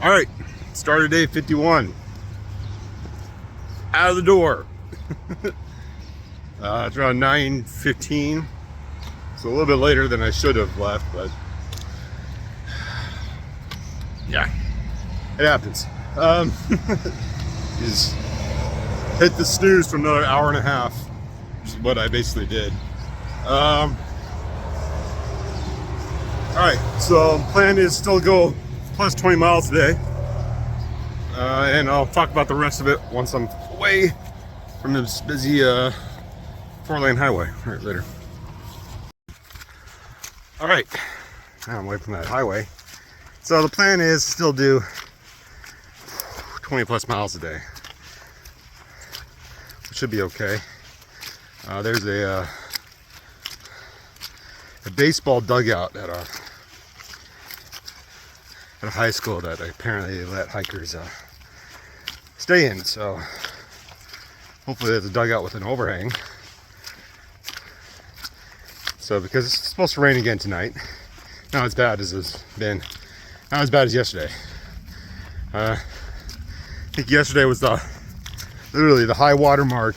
All right, started day 51. Out of the door. It's around 9:15. It's a little bit later than I should have left, but yeah, it happens. Just hit the snooze for another hour and a half, which is what I basically did. All right, so plan is still go plus 20 miles today. And I'll talk about the rest of it once I'm away from this busy 4-lane highway. All right, later. All right, now I'm away from that highway. So the plan is still do 20 plus miles a day, which should be okay. There's a baseball dugout at a high school that apparently they let hikers stay in, so hopefully there's a dugout with an overhang. So because it's supposed to rain again tonight, not as bad as it's been, not as bad as yesterday. I think yesterday was literally the high water mark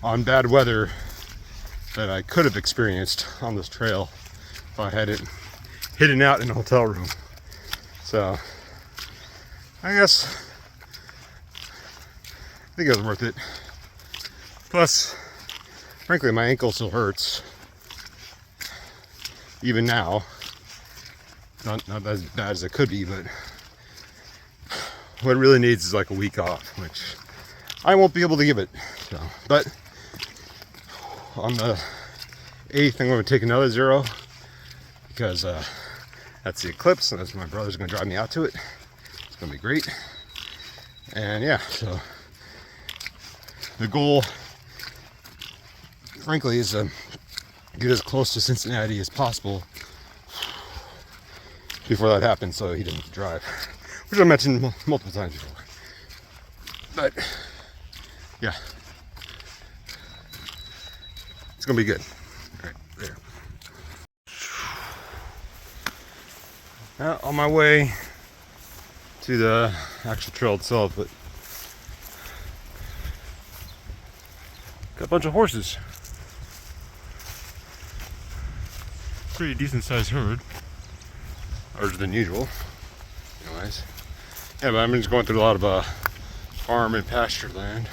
on bad weather that I could have experienced on this trail if I hadn't hidden out in a hotel room. So I think it was worth it. Plus, frankly, my ankle still hurts even now. Not as bad as it could be, but what it really needs is like a week off, which I won't be able to give it. So, but on the 8th, I'm going to take another 0 because that's the eclipse, and that's my brother's going to drive me out to it. It's going to be great. And yeah, so the goal, frankly, is to get as close to Cincinnati as possible before that happens, so he doesn't have to drive, which I mentioned multiple times before. But yeah, it's gonna be good. All right, there. Now on my way to the actual trail itself, but got a bunch of horses. Pretty decent sized herd. Larger than usual. Anyways. Yeah, but I'm just going through a lot of farm and pasture land.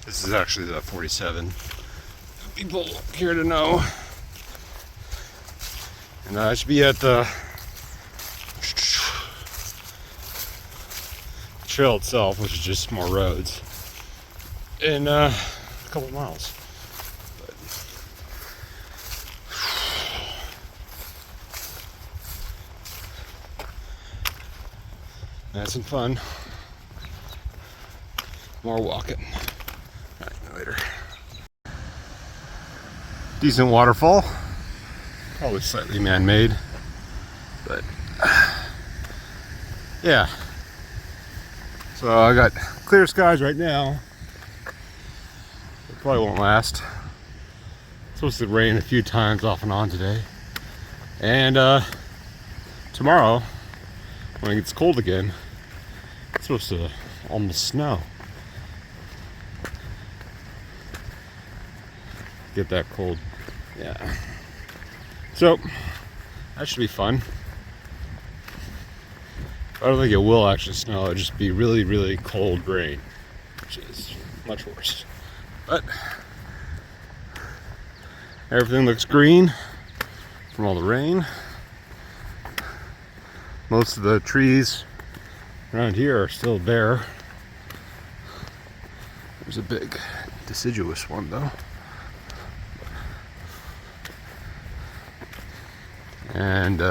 This is actually the 47. People care to know. And I should be at the trail itself, which is just more roads, in a couple of miles. That's some fun. More walking. All right, later. Decent waterfall. Probably slightly man-made, but yeah. So I got clear skies right now. It probably won't last. It's supposed to rain a few times off and on today. And tomorrow, when it gets cold again, it's supposed to almost snow. Get that cold. Yeah. So, that should be fun. I don't think it will actually snow. It'll just be really, really cold rain, which is much worse. But everything looks green from all the rain. Most of the trees around here are still bare. There's a big deciduous one though. And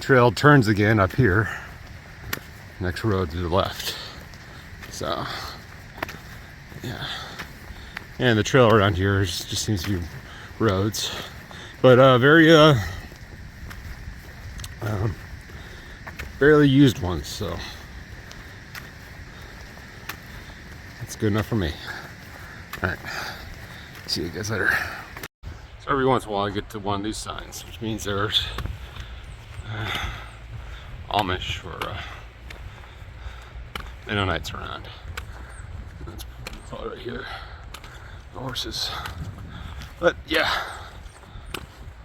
trail turns again up here. Next road to the left. So yeah. And the trail around here just seems to be roads. But barely used ones, so that's good enough for me. All right, see you guys later. So every once in a while I get to one of these signs, which means there's Amish for Mennonites around. That's all right here. The horses. But yeah,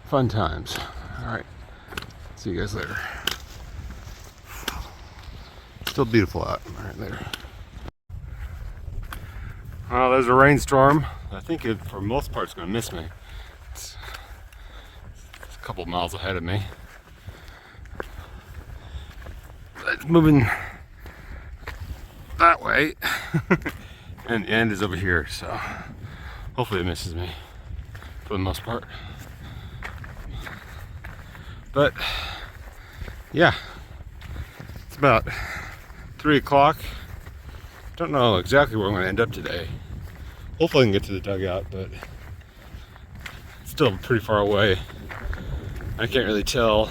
fun times. All right, see you guys later. Still beautiful out. All right, later. Well, there's a rainstorm. I think it, for most part, it's going to miss me. It's a couple miles ahead of me. It's moving that way, and the end is over here, so hopefully it misses me for the most part. But yeah, it's about 3 o'clock. Don't know exactly where I'm going to end up today. Hopefully I can get to the dugout, but it's still pretty far away. I can't really tell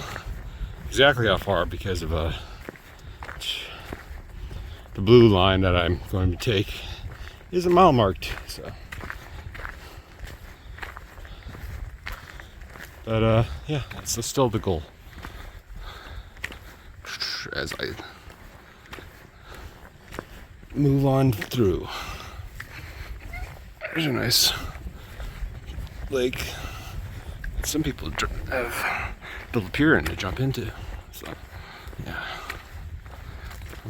exactly how far because of the blue line that I'm going to take isn't mile marked. So, but yeah, that's still the goal. As I move on through. There's a nice lake that some people have built a pier in to jump into. So, yeah.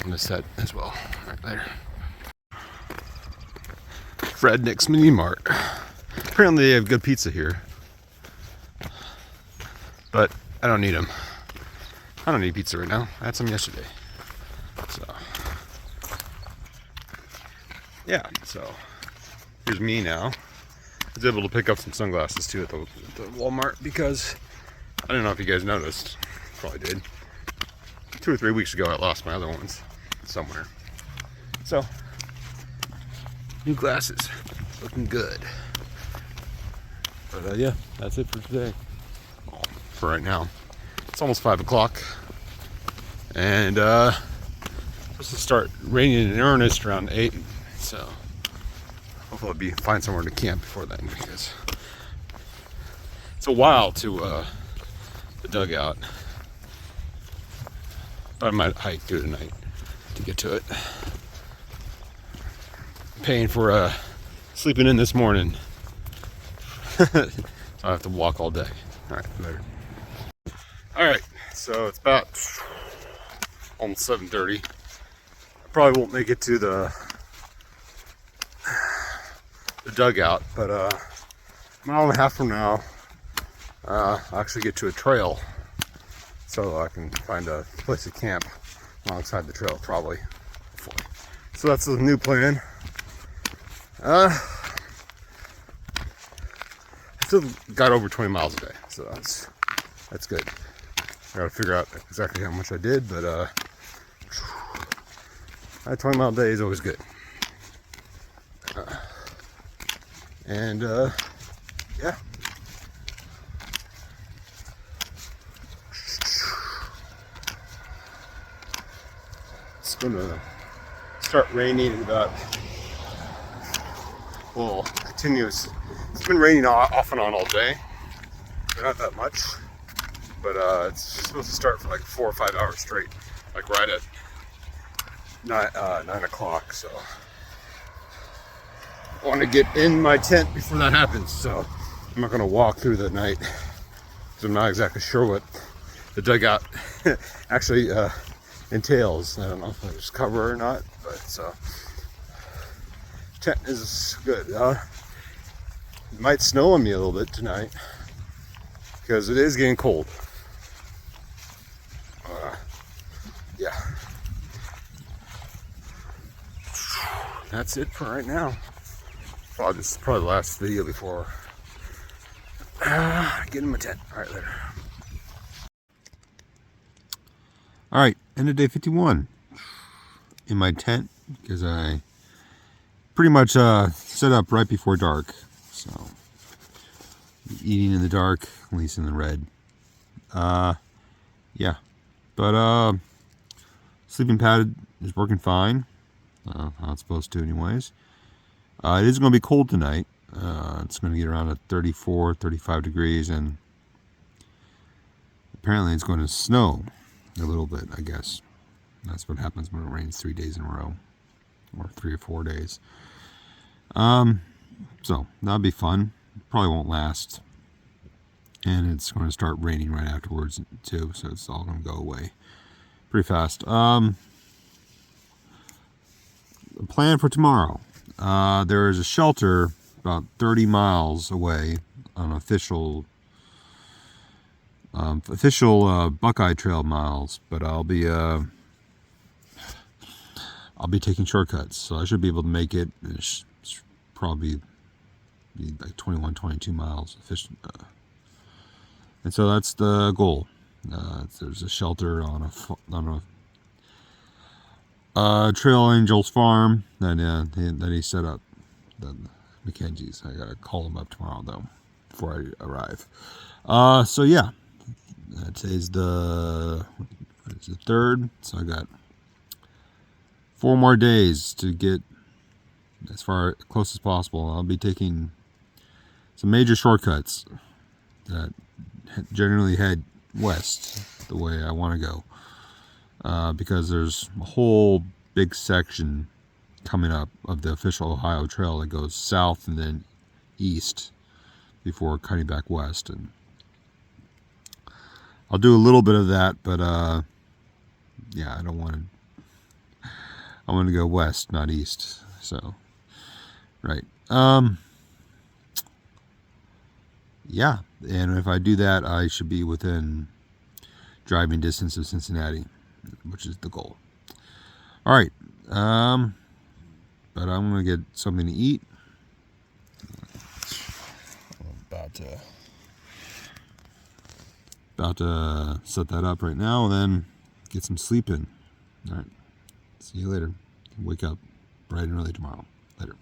I'll miss that as well. Right later. Frednick's Mini Mart. Apparently they have good pizza here. But I don't need them. I don't need pizza right now. I had some yesterday. So, yeah, so here's me now. I was able to pick up some sunglasses too at the Walmart because I don't know if you guys noticed. Probably did. 2 or 3 weeks ago I lost my other ones somewhere. So, new glasses. Looking good. But yeah, that's it for today. Well, for right now. It's almost 5 o'clock. And supposed to start raining in earnest around 8. So hopefully I'll find somewhere to camp before then because it's a while to the dugout. But I might hike through tonight to get to it. Paying for sleeping in this morning. So I have to walk all day. Alright, later. Alright, so it's about almost 7:30. I probably won't make it to the dugout, but a mile and a half from now, I'll actually get to a trail, so I can find a place to camp alongside the trail, probably. Hopefully. So that's the new plan. I still got over 20 miles a day, so that's good. I gotta figure out exactly how much I did, but a 20-mile day is always good. And yeah. It's gonna start raining in about, well, continuous. It's been raining off and on all day. Not that much, but it's supposed to start for like 4 or 5 hours straight, like right at 9 o'clock. So I want to get in my tent before that happens. So I'm not going to walk through the night because I'm not exactly sure what the dugout actually entails. I don't know if there's cover or not, but so tent is good. It might snow on me a little bit tonight because it is getting cold. Yeah. That's it for right now. This is probably the last video before get in my tent. Alright, later. Alright, end of day 51. In my tent, because I pretty much set up right before dark. So, eating in the dark, at least in the red. Yeah. But, sleeping pad is working fine. How it's supposed to anyways. It is going to be cold tonight. It's going to get around at 34, 35 degrees, and apparently it's going to snow a little bit, I guess. That's what happens when it rains 3 days in a row, or 3 or 4 days. So that'll be fun. Probably won't last, and it's going to start raining right afterwards too, so it's all going to go away pretty fast. The plan for tomorrow. There is a shelter about 30 miles away on official Buckeye Trail miles, but I'll be taking shortcuts, so I should be able to make it. It's probably be like 21, 22 miles. And so that's the goal. There's a shelter on a Trail Angels farm that he set up. The Mackenzie's. I gotta call him up tomorrow though, before I arrive. So yeah, today's the 3rd, so I got 4 more days to get as close as possible. I'll be taking some major shortcuts that generally head west the way I want to go, because there's a whole big section coming up of the official Ohio Trail that goes south and then east before cutting back west, and I'll do a little bit of that, but yeah, I want to go west, not east. So right. Yeah, and if I do that, I should be within driving distance of Cincinnati, which is the goal. All right, but I'm gonna get something to eat. I'm about to set that up right now, and then get some sleep in. All right, see you later. Wake up bright and early tomorrow. Later.